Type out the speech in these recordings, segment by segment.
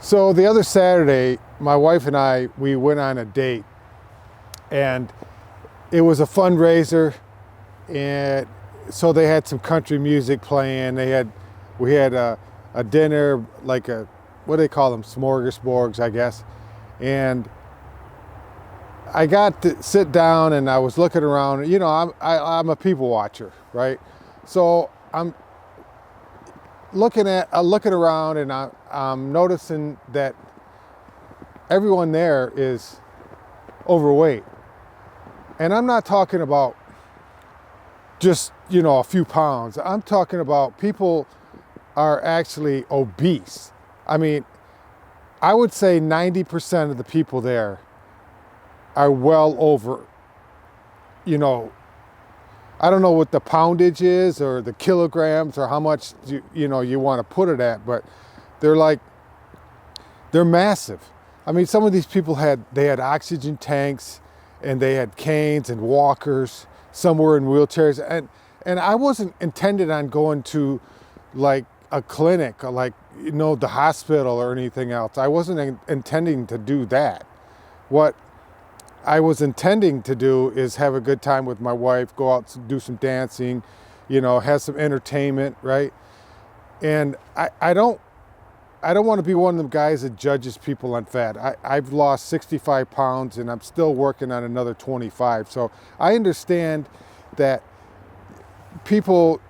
So the other Saturday, my wife and I, we went on a date, and it was a fundraiser, and so they had some country music playing. We had a dinner, like what do they call them, smorgasbords, I guess. And I got to sit down and I was looking around. You know, I'm a people watcher, right? So I'm looking around, and I'm noticing that everyone there is overweight. And I'm not talking about just, a few pounds. I'm talking about people are actually obese. I mean, I would say 90% of the people there are well over, I don't know what the poundage is or the kilograms or how much you want to put it at, but they're massive. I mean, some of these people had oxygen tanks, and they had canes and walkers. Some were in wheelchairs, and I wasn't intended on going to like a clinic or like the hospital or anything else. I wasn't intending to do that. What I was intending to do is have a good time with my wife, go out do some dancing, have some entertainment, right? And I don't want to be one of them guys that judges people on fat. I've lost 65 pounds and I'm still working on another 25. So I understand that people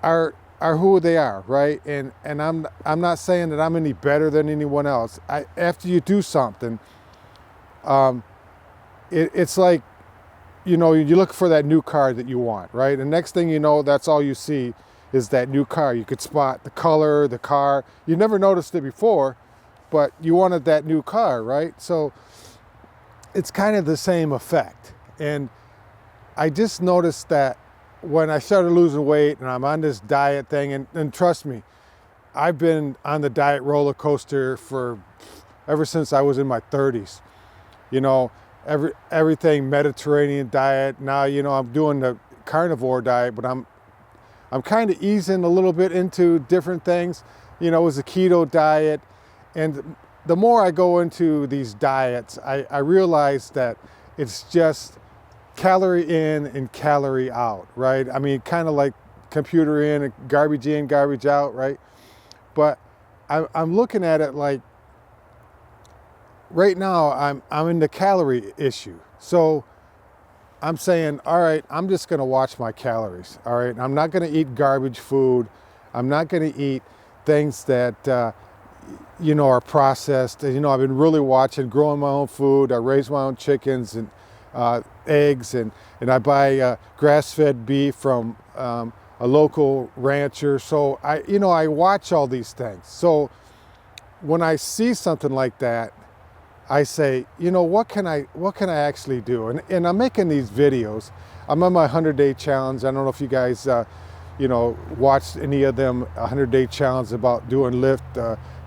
are who they are, right? And I'm not saying that I'm any better than anyone else. After you do something, it's like, you look for that new car that you want, right? And next thing you know, that's all you see is that new car. You could spot the color, the car. You never noticed it before, but you wanted that new car, right? So it's kind of the same effect. And I just noticed that when I started losing weight and I'm on this diet thing, and trust me, I've been on the diet roller coaster ever since I was in my 30s. Everything Mediterranean diet. Now, I'm doing the carnivore diet, but I'm kind of easing a little bit into different things. It was a keto diet. And the more I go into these diets, I realize that it's just calorie in and calorie out, right? I mean, kind of like computer in, garbage out, right? But I'm looking at it like, right now I'm in the calorie issue. So I'm saying, all right, I'm just going to watch my calories. All right. I'm not going to eat garbage food. I'm not going to eat things that, are processed. I've been really watching, growing my own food. I raise my own chickens and eggs, and I buy grass-fed beef from a local rancher. So I watch all these things. So when I see something like that, I say, what can I actually do? And I'm making these videos. I'm on my 100-day challenge. I don't know if you guys, watched any of them 100-day challenge about doing lift,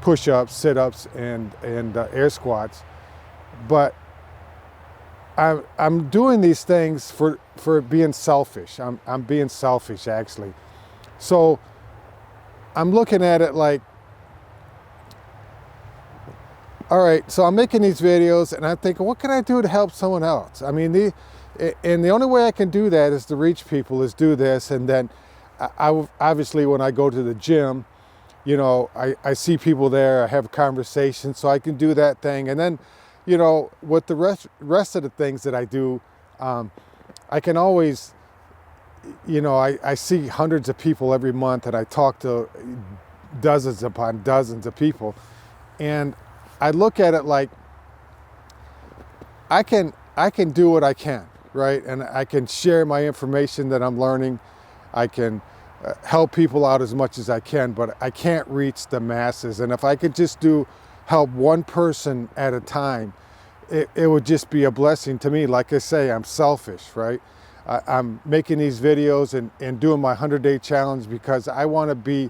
push-ups, sit-ups, and air squats. But I'm doing these things for being selfish. I'm being selfish, actually. So I'm looking at it like, all right, so I'm making these videos and I'm thinking, what can I do to help someone else? I mean, the only way I can do that is to reach people, is do this. And then I obviously, when I go to the gym, I see people there, I have conversations, so I can do that thing. And then, with the rest of the things that I do, I can always, I see hundreds of people every month, and I talk to dozens upon dozens of people. And I look at it like I can do what I can, right? And I can share my information that I'm learning. I can help people out as much as I can, but I can't reach the masses. And if I could just help one person at a time, it would just be a blessing to me. Like I say, I'm selfish, right? I'm making these videos and doing my 100-day challenge because I want to be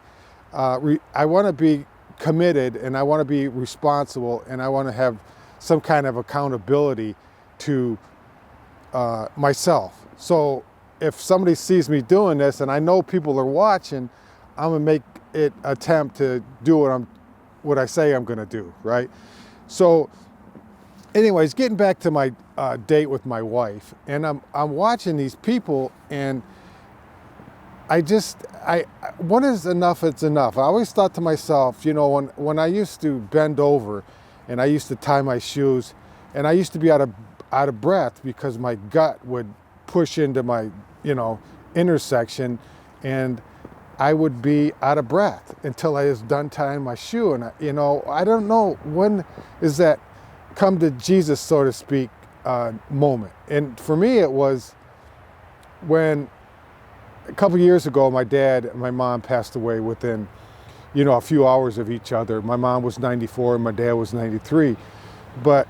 committed, and I want to be responsible, and I want to have some kind of accountability to myself. So if somebody sees me doing this and I know people are watching, I'm gonna make it attempt to do what I'm what I say I'm going to do, right? So anyways, getting back to my date with my wife, and I'm watching these people, and when is enough, it's enough. I always thought to myself, you know, when I used to bend over and I used to tie my shoes, and I used to be out of breath because my gut would push into my, you know, intersection, and I would be out of breath until I was done tying my shoe. And you know, I don't know when is that come to Jesus, so to speak, moment. And for me, it was when a couple of years ago, my dad and my mom passed away within, you know, a few hours of each other. My mom was 94 and my dad was 93. But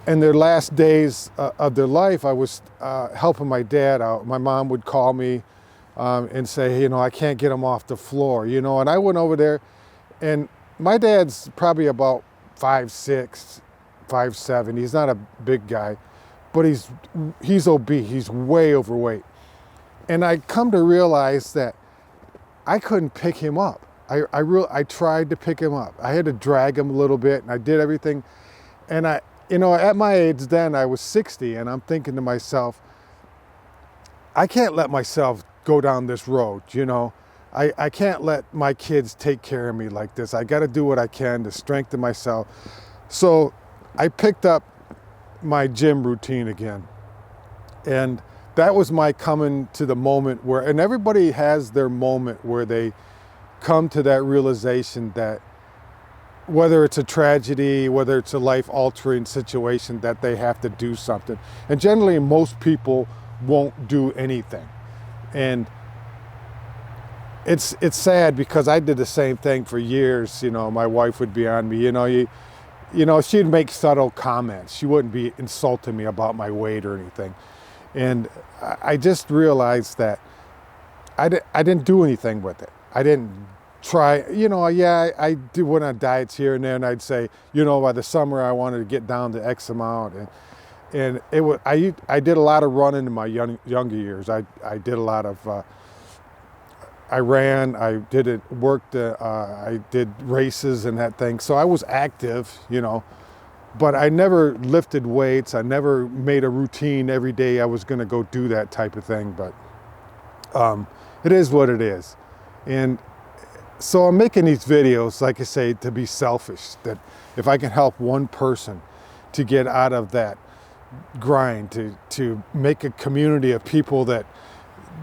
in their last days of their life, I was helping my dad out. My mom would call me and say, hey, you know, I can't get him off the floor, you know. And I went over there, and my dad's probably about 5'6", 5'7". He's not a big guy, but he's obese. He's way overweight. And I come to realize that I couldn't pick him up. I tried to pick him up. I had to drag him a little bit, and I did everything. And you know, at my age then, I was 60, and I'm thinking to myself, I can't let myself go down this road, you know. I can't let my kids take care of me like this. I got to do what I can to strengthen myself. So I picked up my gym routine again. And that was my coming to the moment where, and everybody has their moment where they come to that realization that whether it's a tragedy, whether it's a life-altering situation, that they have to do something. And generally, most people won't do anything. And it's sad because I did the same thing for years. You know, my wife would be on me, you know, she'd make subtle comments. She wouldn't be insulting me about my weight or anything. And I just realized that I didn't do anything with it. I didn't try, you know, yeah, I do went on diets here and there, and I'd say, you know, by the summer I wanted to get down to X amount. And it was, I did a lot of running in my younger years. I did a lot of, I ran, I did races and that thing. So I was active, you know. But I never lifted weights. I never made a routine every day I was going to go do that type of thing. But it is what it is. And so I'm making these videos, like I say, to be selfish. That if I can help one person to get out of that grind, to make a community of people that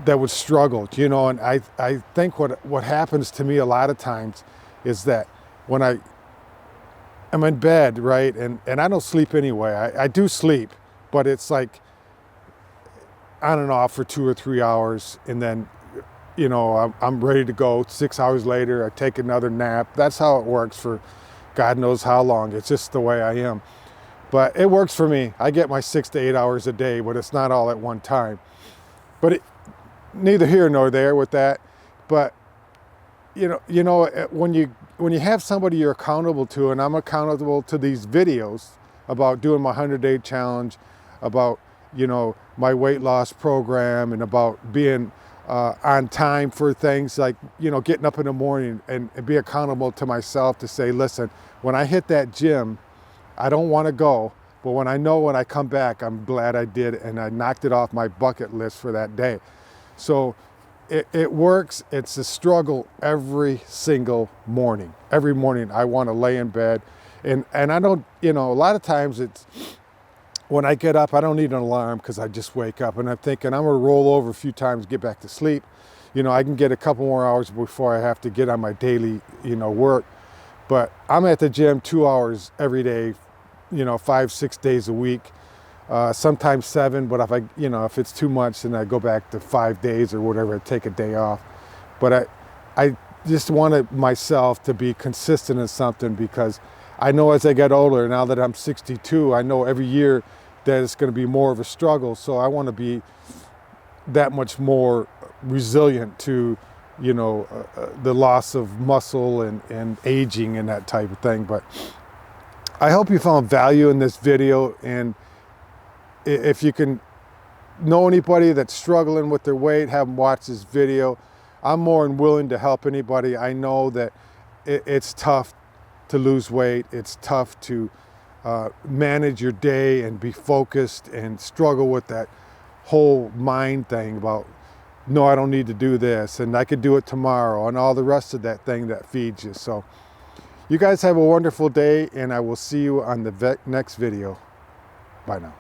would struggle, you know. And I think what happens to me a lot of times is that when I'm in bed, right, and I don't sleep anyway. I do sleep, but it's like on and off for 2 or 3 hours, and then, you know, I'm ready to go. 6 hours later, I take another nap. That's how it works for God knows how long. It's just the way I am. But it works for me. I get my 6 to 8 hours a day, but it's not all at one time. But neither here nor there with that. But you know, when you have somebody you're accountable to, and I'm accountable to these videos about doing my 100-day challenge, about, you know, my weight loss program, and about being on time for things like, you know, getting up in the morning and be accountable to myself to say, listen, when I hit that gym, I don't want to go, but when I come back, I'm glad I did, and I knocked it off my bucket list for that day. So it works. It's a struggle every single morning. Every morning I want to lay in bed, and I don't, you know, a lot of times it's when I get up, I don't need an alarm because I just wake up and I'm thinking I'm going to roll over a few times, get back to sleep. You know, I can get a couple more hours before I have to get on my daily, you know, work. But I'm at the gym 2 hours every day, you know, 5-6 days a week. Sometimes 7, but if it's too much, then I go back to 5 days or whatever, I take a day off. But I just wanted myself to be consistent in something, because I know as I get older, now that I'm 62, I know every year that it's going to be more of a struggle. So I want to be that much more resilient to, you know, the loss of muscle and aging and that type of thing. But I hope you found value in this video, and if you can know anybody that's struggling with their weight, have them watch this video. I'm more than willing to help anybody. I know that it's tough to lose weight. It's tough to manage your day and be focused and struggle with that whole mind thing about, no, I don't need to do this, and I could do it tomorrow, and all the rest of that thing that feeds you. So you guys have a wonderful day, and I will see you on the next video. Bye now.